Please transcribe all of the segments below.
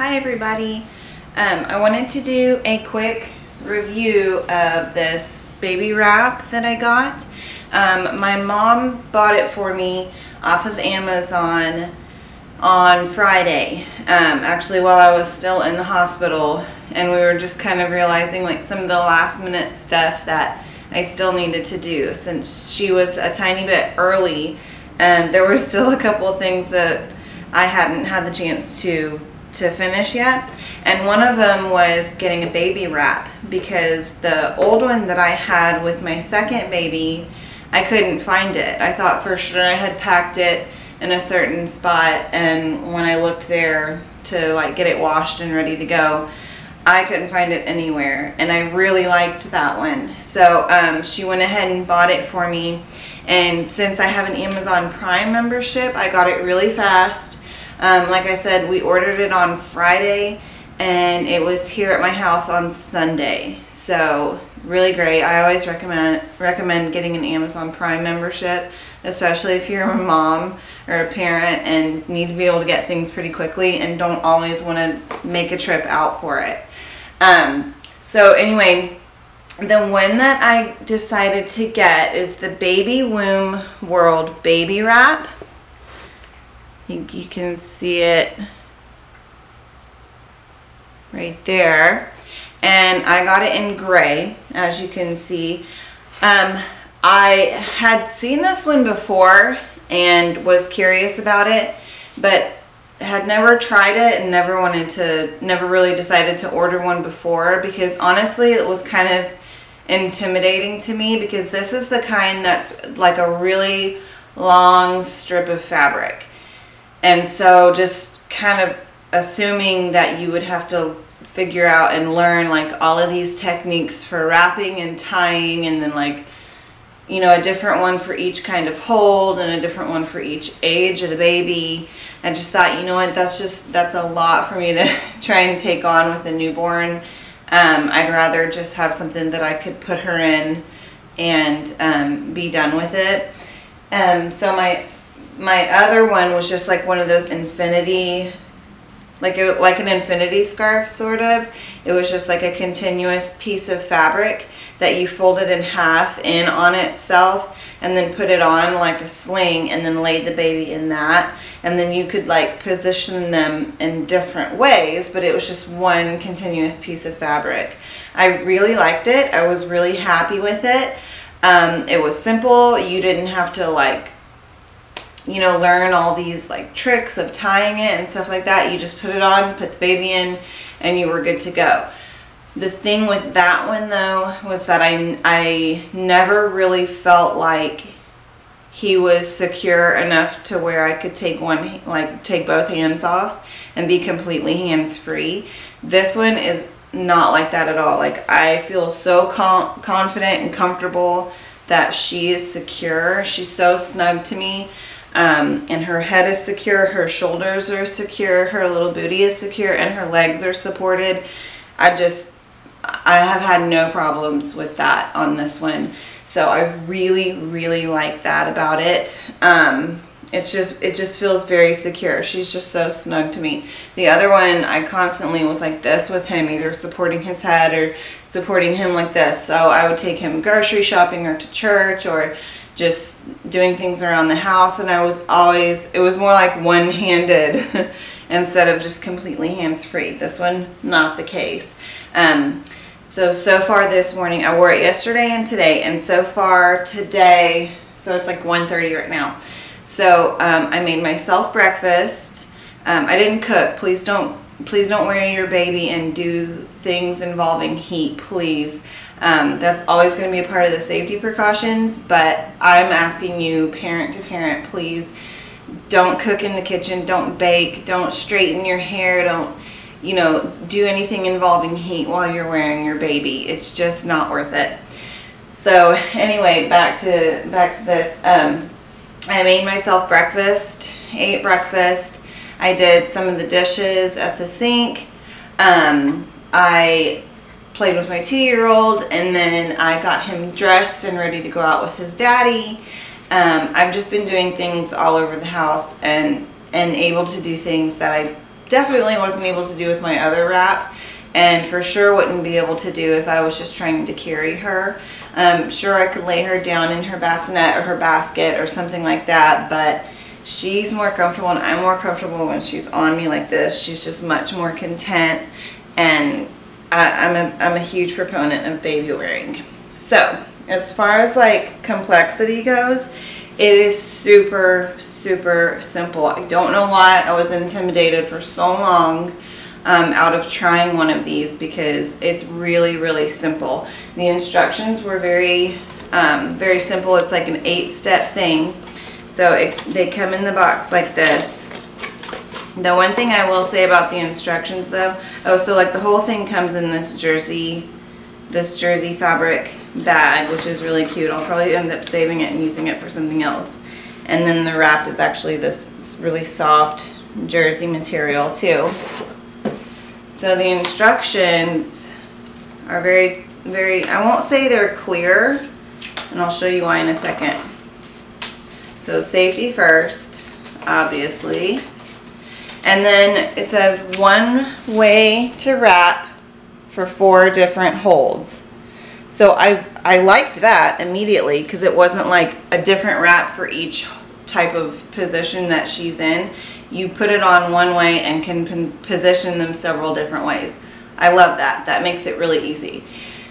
Hi everybody. I wanted to do a quick review of this baby wrap that I got. My mom bought it for me off of Amazon on Friday, actually while I was still in the hospital, and we were just kind of realizing like some of the last minute stuff that I still needed to do since she was a tiny bit early, and there were still a couple of things that I hadn't had the chance to finish yet. And one of them was getting a baby wrap, because the old one that I had with my second baby, I couldn't find it. I thought for sure I had packed it in a certain spot, and when I looked there to like get it washed and ready to go, I couldn't find it anywhere, and I really liked that one. So she went ahead and bought it for me, and since I have an Amazon Prime membership, I got it really fast. Like I said, we ordered it on Friday and it was here at my house on Sunday. So really great. I always recommend getting an Amazon Prime membership, especially if you're a mom or a parent and need to be able to get things pretty quickly and don't always want to make a trip out for it. So anyway, the one that I decided to get is the Baby Womb World Baby Wrap. I think you can see it right there, and I got it in gray, as you can see. I had seen this one before and was curious about it, but had never tried it and never really decided to order one before, because honestly it was kind of intimidating to me, because this is the kind that's like a really long strip of fabric. And so just kind of assuming that you would have to figure out and learn like all of these techniques for wrapping and tying, and then like, you know, a different one for each kind of hold and a different one for each age of the baby. I just thought, you know what, that's a lot for me to try and take on with a newborn. I'd rather just have something that I could put her in and be done with it. So my other one was just like one of those infinity, like an infinity scarf sort of. It was just like a continuous piece of fabric that you folded in half in on itself and then put it on like a sling and then laid the baby in that. And then you could like position them in different ways, but it was just one continuous piece of fabric. I really liked it. I was really happy with it. It was simple. You didn't have to like, you know, learn all these like tricks of tying it and stuff like that. You just put it on, put the baby in, and you were good to go. The thing with that one though was that I never really felt like he was secure enough to where I could take both hands off and be completely hands-free. This one is not like that at all. Like, I feel so confident and comfortable that she is secure. She's so snug to me. And her head is secure, her shoulders are secure, her little booty is secure, and her legs are supported. I have had no problems with that on this one. So I really, really like that about it. It just feels very secure. She's just so snug to me. The other one, I constantly was like this with him, either supporting his head or supporting him like this. So I would take him grocery shopping or to church or just doing things around the house, and it was more like one-handed instead of just completely hands-free. This one, not the case. So far this morning, I wore it yesterday and today, and so far today, so it's like 1:30 right now. So I made myself breakfast. I didn't cook. Please don't wear your baby and do things involving heat, please. That's always going to be a part of the safety precautions, but I'm asking you, parent to parent, please don't cook in the kitchen, don't bake, don't straighten your hair, don't, you know, do anything involving heat while you're wearing your baby. It's just not worth it. So anyway, back to this. I made myself breakfast, ate breakfast. I did some of the dishes at the sink. I played with my 2-year-old, and then I got him dressed and ready to go out with his daddy. I've just been doing things all over the house and able to do things that definitely wasn't able to do with my other wrap, and for sure wouldn't be able to do if I was just trying to carry her. Sure, I could lay her down in her bassinet or her basket or something like that, but she's more comfortable and I'm more comfortable when she's on me like this. She's just much more content, and I'm a huge proponent of baby wearing. So as far as like complexity goes, it is super, super simple. I don't know why I was intimidated for so long out of trying one of these, because it's really, really simple. The instructions were very, very simple. It's like an 8-step thing. So they come in the box like this. The one thing I will say about the instructions though, so like the whole thing comes in this jersey fabric bag, which is really cute. I'll probably end up saving it and using it for something else. And then the wrap is actually this really soft jersey material too. So the instructions are very, very, I won't say they're clear, and I'll show you why in a second. So safety first, obviously. And then it says 1 way to wrap for 4 different holds. So I liked that immediately, because it wasn't like a different wrap for each type of position that she's in. You put it on 1 way and can position them several different ways. I love that. That makes it really easy.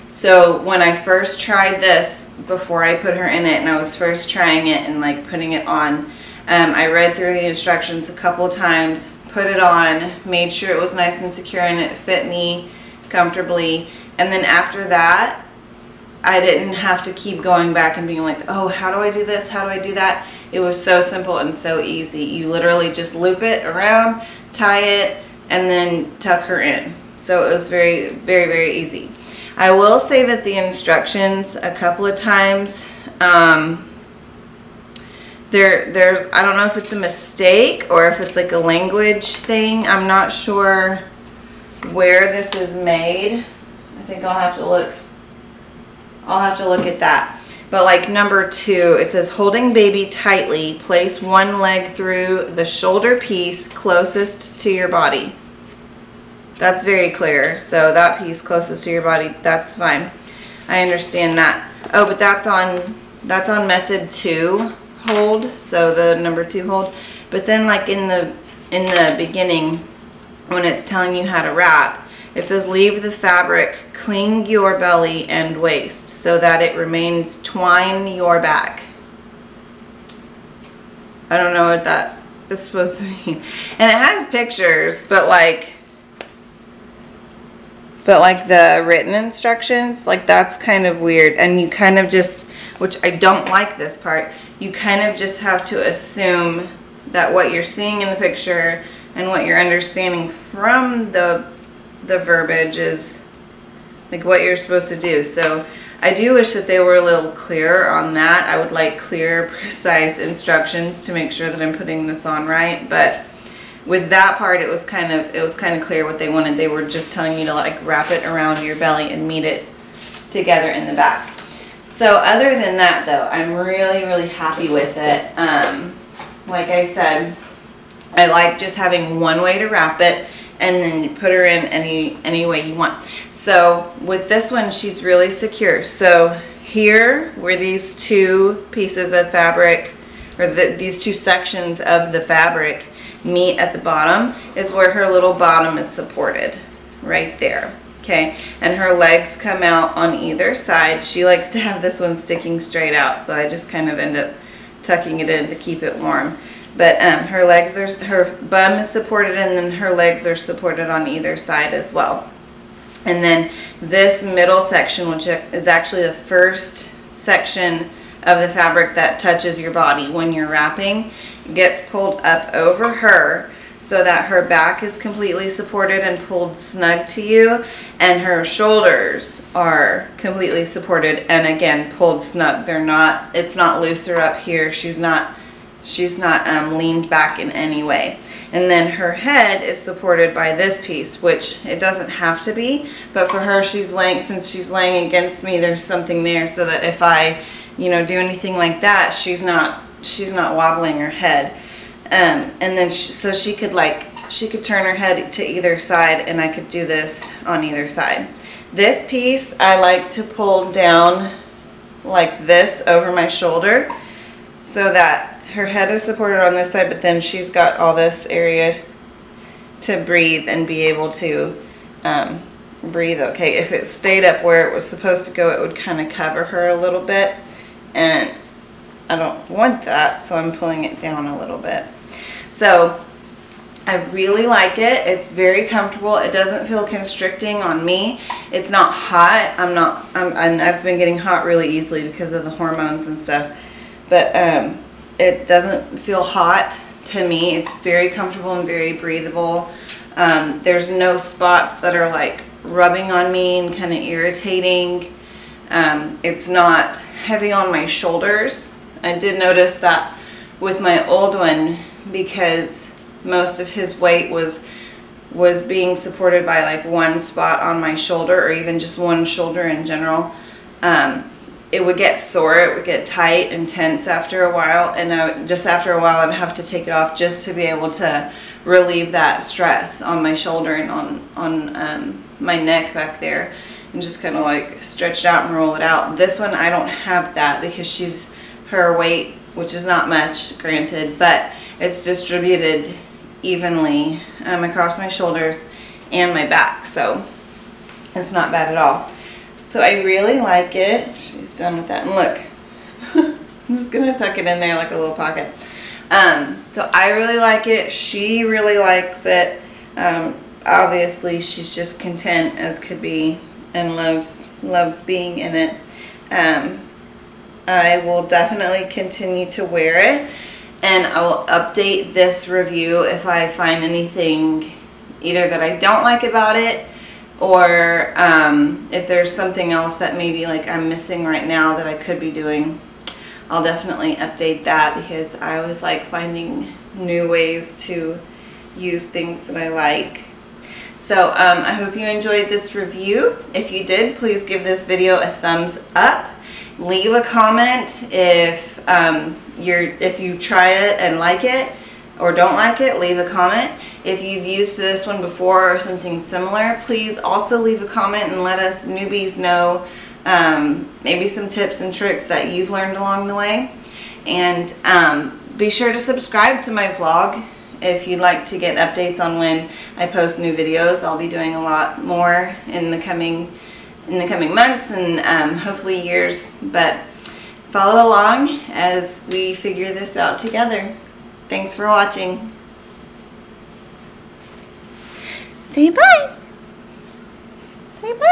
So when I first tried this, before I put her in it, and I was first trying it and like putting it on, I read through the instructions a couple of times, put it on, made sure it was nice and secure and it fit me comfortably. And then after that, I didn't have to keep going back and being like, oh, how do I do this? How do I do that? It was so simple and so easy. You literally just loop it around, tie it, and then tuck her in. So it was very, very, very easy. I will say that the instructions a couple of times, there's, I don't know if it's a mistake or if it's like a language thing. I'm not sure where this is made. I think I'll have to look. I'll have to look at that. But like number 2, it says holding baby tightly, place 1 leg through the shoulder piece closest to your body. That's very clear. So that piece closest to your body, that's fine. I understand that. Oh, but that's on method 2 hold, so the number 2 hold. But then like in the beginning, when it's telling you how to wrap, it says leave the fabric, cling your belly and waist so that it remains, twine your back. I don't know what that is supposed to mean. And it has pictures, but like the written instructions, like that's kind of weird. And you kind of just, which I don't like this part, you kind of just have to assume that what you're seeing in the picture and what you're understanding from the verbiage is like what you're supposed to do. So I do wish that they were a little clearer on that. I would like clear, precise instructions to make sure that I'm putting this on right. But with that part, it was kind of clear what they wanted. They were just telling me to like wrap it around your belly and meet it together in the back. So other than that though, I'm really, really happy with it. Like I said, I like just having 1 way to wrap it, and then you put her in any way you want. So with this one, she's really secure. So here, where these 2 pieces of fabric, or these 2 sections of the fabric meet at the bottom, is where her little bottom is supported, right there. Okay, and her legs come out on either side. She likes to have this one sticking straight out, so I just kind of end up tucking it in to keep it warm. But her bum is supported, and then her legs are supported on either side as well. And then this middle section, which is actually the first section of the fabric that touches your body when you're wrapping, gets pulled up over her so that her back is completely supported and pulled snug to you, and her shoulders are completely supported and again pulled snug. It's not looser up here. She's not leaned back in any way. And then her head is supported by this piece, which it doesn't have to be, but for her, since she's laying against me, there's something there so that if I, do anything like that, she's not wobbling her head. And then so she could like she could turn her head to either side, and I could do this on either side. This piece I like to pull down like this over my shoulder so that her head is supported on this side, but then she's got all this area to breathe and be able to breathe okay. If it stayed up where it was supposed to go, it would kind of cover her a little bit, and I don't want that, so I'm pulling it down a little bit. So I really like it. It's very comfortable. It doesn't feel constricting on me. It's not hot. I've been getting hot really easily because of the hormones and stuff, but it doesn't feel hot to me. It's very comfortable and very breathable. There's no spots that are like rubbing on me and kind of irritating. It's not heavy on my shoulders. I did notice that with my old one, because most of his weight was being supported by like one spot on my shoulder, or even just one shoulder in general. It would get sore, it would get tight and tense after a while, and just after a while I'd have to take it off just to be able to relieve that stress on my shoulder and on my neck back there, and just kind of like stretch it out and roll it out. This one I don't have that because her weight, which is not much, granted, but it's distributed evenly across my shoulders and my back, so it's not bad at all. So I really like it. She's done with that, and look, I'm just gonna tuck it in there like a little pocket. So I really like it. She really likes it. Obviously she's just content as could be and loves being in it. I will definitely continue to wear it, and I will update this review if I find anything either that I don't like about it, or if there's something else that maybe like I'm missing right now that I could be doing. I'll definitely update that, because I always like finding new ways to use things that I like. So I hope you enjoyed this review. If you did, please give this video a thumbs up. Leave a comment if you try it and like it or don't like it. Leave a comment. If you've used this one before or something similar, please also leave a comment and let us newbies know maybe some tips and tricks that you've learned along the way. And be sure to subscribe to my vlog if you'd like to get updates on when I post new videos. I'll be doing a lot more in the coming months and hopefully years, but follow along as we figure this out together. Thanks for watching. Say bye. Say bye.